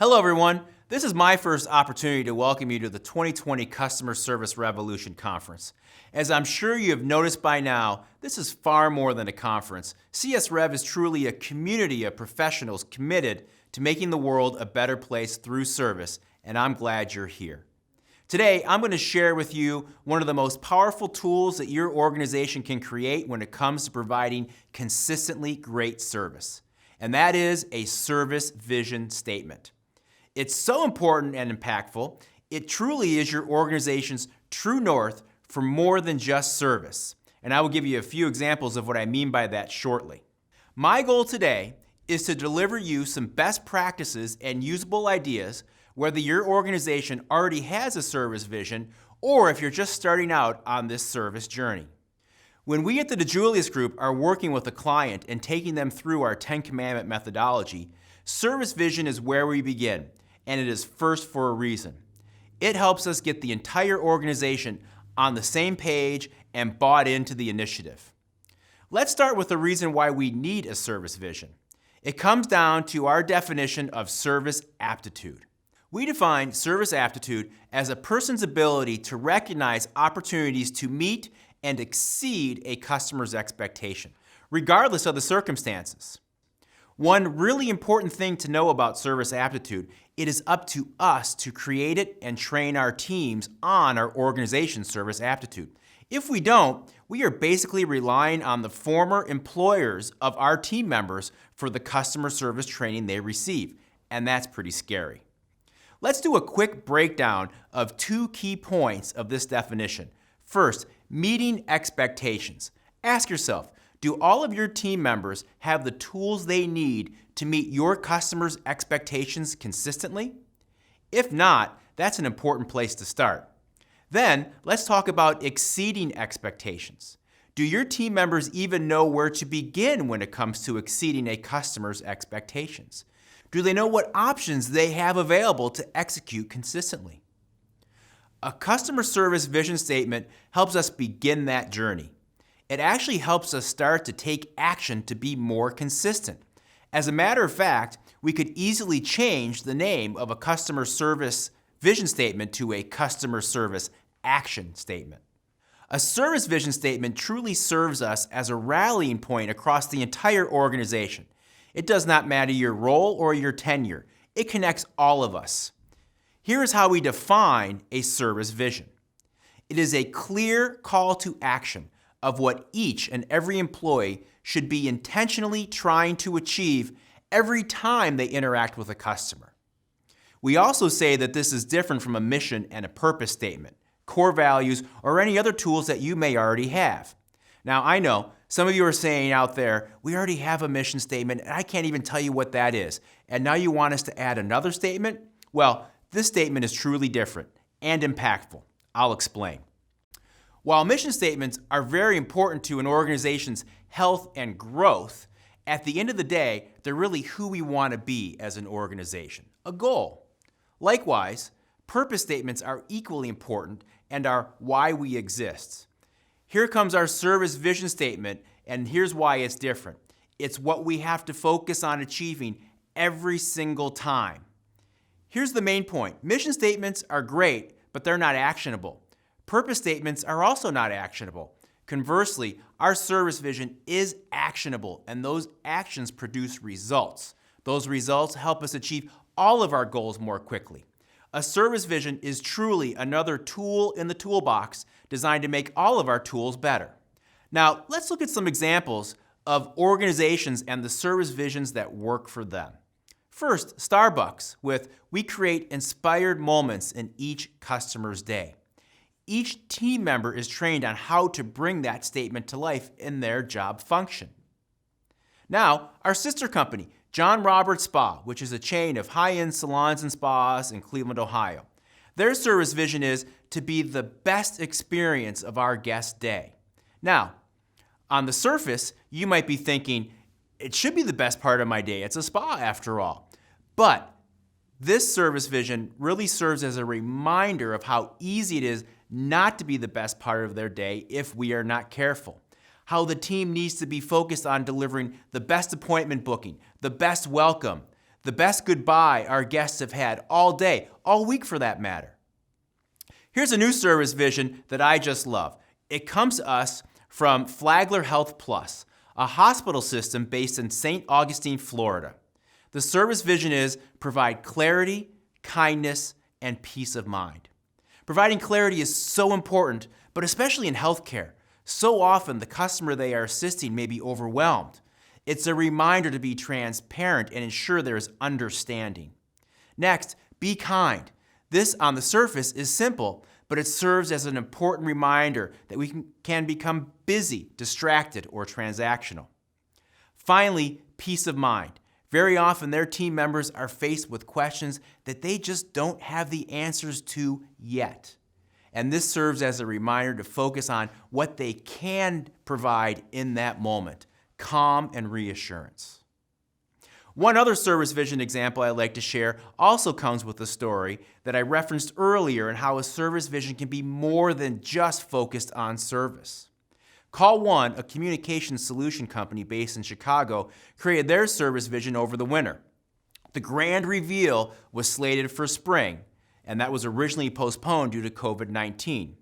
Hello everyone, this is my first opportunity to welcome you to the 2020 Customer Service Revolution Conference. As I'm sure you have noticed by now, this is far more than a conference. CS Rev is truly a community of professionals committed to making the world a better place through service, and I'm glad you're here. Today, I'm going to share with you one of the most powerful tools that your organization can create when it comes to providing consistently great service, and that is a service vision statement. It's so important and impactful, it truly is your organization's true north for more than just service. And I will give you a few examples of what I mean by that shortly. My goal today is to deliver you some best practices and usable ideas, whether your organization already has a service vision or if you're just starting out on this service journey. When we at the DiJulius Group are working with a client and taking them through our 10 Commandment methodology, service vision is where we begin. And it is first for a reason. It helps us get the entire organization on the same page and bought into the initiative. Let's start with the reason why we need a service vision. It comes down to our definition of service aptitude. We define service aptitude as a person's ability to recognize opportunities to meet and exceed a customer's expectation, regardless of the circumstances. One really important thing to know about service aptitude, it is up to us to create it and train our teams on our organization's service aptitude. If we don't, we are basically relying on the former employers of our team members for the customer service training they receive, and that's pretty scary. Let's do a quick breakdown of two key points of this definition. First, meeting expectations. Ask yourself, do all of your team members have the tools they need to meet your customers' expectations consistently? If not, that's an important place to start. Then, let's talk about exceeding expectations. Do your team members even know where to begin when it comes to exceeding a customer's expectations? Do they know what options they have available to execute consistently? A customer service vision statement helps us begin that journey. It actually helps us start to take action to be more consistent. As a matter of fact, we could easily change the name of a customer service vision statement to a customer service action statement. A service vision statement truly serves us as a rallying point across the entire organization. It does not matter your role or your tenure. It connects all of us. Here is how we define a service vision. It is a clear call to action of what each and every employee should be intentionally trying to achieve every time they interact with a customer. We also say that this is different from a mission and a purpose statement, core values, or any other tools that you may already have. Now, I know some of you are saying out there, we already have a mission statement and I can't even tell you what that is. And now you want us to add another statement? Well, this statement is truly different and impactful. I'll explain. While mission statements are very important to an organization's health and growth, at the end of the day, they're really who we want to be as an organization, a goal. Likewise, purpose statements are equally important and are why we exist. Here comes our service vision statement, and here's why it's different. It's what we have to focus on achieving every single time. Here's the main point. Mission statements are great, but they're not actionable. Purpose statements are also not actionable. Conversely, our service vision is actionable, and those actions produce results. Those results help us achieve all of our goals more quickly. A service vision is truly another tool in the toolbox designed to make all of our tools better. Now, let's look at some examples of organizations and the service visions that work for them. First, Starbucks with "We create inspired moments in each customer's day." Each team member is trained on how to bring that statement to life in their job function. Now, our sister company, John Roberts Spa, which is a chain of high-end salons and spas in Cleveland, Ohio. Their service vision is to be the best experience of our guest day. Now, on the surface, you might be thinking, it should be the best part of my day. It's a spa after all. But this service vision really serves as a reminder of how easy it is not to be the best part of their day if we are not careful. How the team needs to be focused on delivering the best appointment booking, the best welcome, the best goodbye our guests have had all day, all week for that matter. Here's a new service vision that I just love. It comes to us from Flagler Health Plus, a hospital system based in St. Augustine, Florida. The service vision is provide clarity, kindness, and peace of mind. Providing clarity is so important, but especially in healthcare. So often the customer they are assisting may be overwhelmed. It's a reminder to be transparent and ensure there is understanding. Next, be kind. This on the surface is simple, but it serves as an important reminder that we can become busy, distracted, or transactional. Finally, peace of mind. Very often their team members are faced with questions that they just don't have the answers to yet. And this serves as a reminder to focus on what they can provide in that moment, calm and reassurance. One other service vision example I'd like to share also comes with a story that I referenced earlier and how a service vision can be more than just focused on service. Call One, a communication solution company based in Chicago, created their service vision over the winter. The grand reveal was slated for spring, and that was originally postponed due to COVID-19.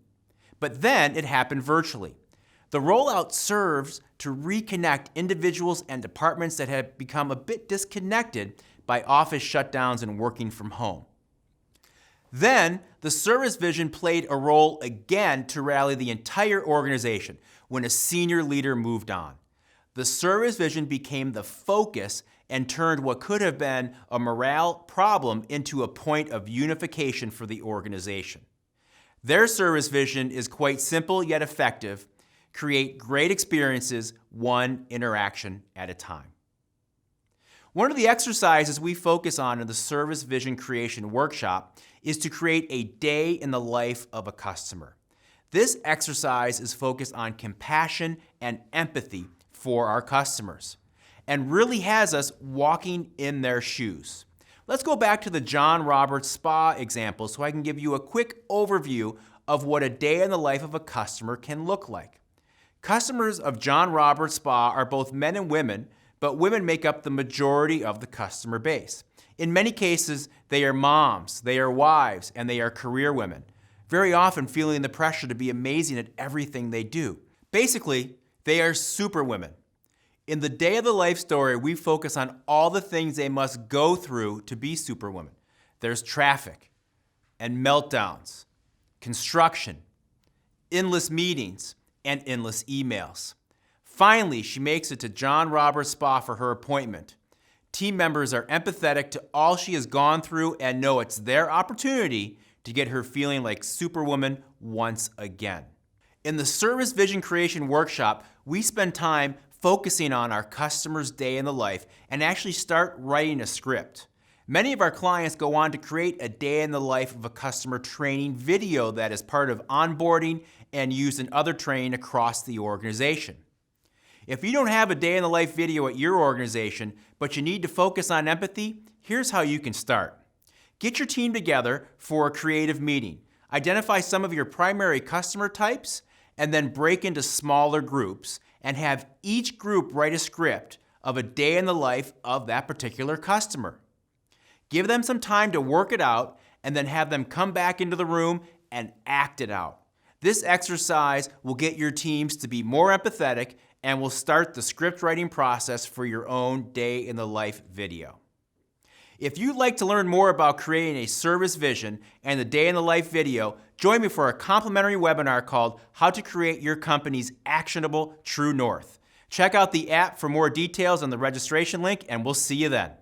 But then it happened virtually. The rollout serves to reconnect individuals and departments that had become a bit disconnected by office shutdowns and working from home. Then, the service vision played a role again to rally the entire organization when a senior leader moved on. The service vision became the focus and turned what could have been a morale problem into a point of unification for the organization. Their service vision is quite simple yet effective. Create great experiences, one interaction at a time. One of the exercises we focus on in the Service Vision Creation Workshop is to create a day in the life of a customer. This exercise is focused on compassion and empathy for our customers and really has us walking in their shoes. Let's go back to the John Roberts Spa example so I can give you a quick overview of what a day in the life of a customer can look like. Customers of John Roberts Spa are both men and women, but women make up the majority of the customer base. In many cases, they are moms, they are wives, and they are career women, very often feeling the pressure to be amazing at everything they do. Basically, they are super women. In the day of the life story, we focus on all the things they must go through to be superwomen. There's traffic and meltdowns, construction, endless meetings, and endless emails. Finally, she makes it to John Roberts Spa for her appointment. Team members are empathetic to all she has gone through and know it's their opportunity to get her feeling like Superwoman once again. In the Service Vision Creation Workshop, we spend time focusing on our customer's day in the life and actually start writing a script. Many of our clients go on to create a day in the life of a customer training video that is part of onboarding and used in other training across the organization. If you don't have a day in the life video at your organization, but you need to focus on empathy, here's how you can start. Get your team together for a creative meeting. Identify some of your primary customer types, and then break into smaller groups and have each group write a script of a day in the life of that particular customer. Give them some time to work it out and then have them come back into the room and act it out. This exercise will get your teams to be more empathetic and will start the script writing process for your own day in the life video. If you'd like to learn more about creating a service vision and the day in the life video, join me for a complimentary webinar called How to Create Your Company's Actionable True North. Check out the app for more details on the registration link, and we'll see you then.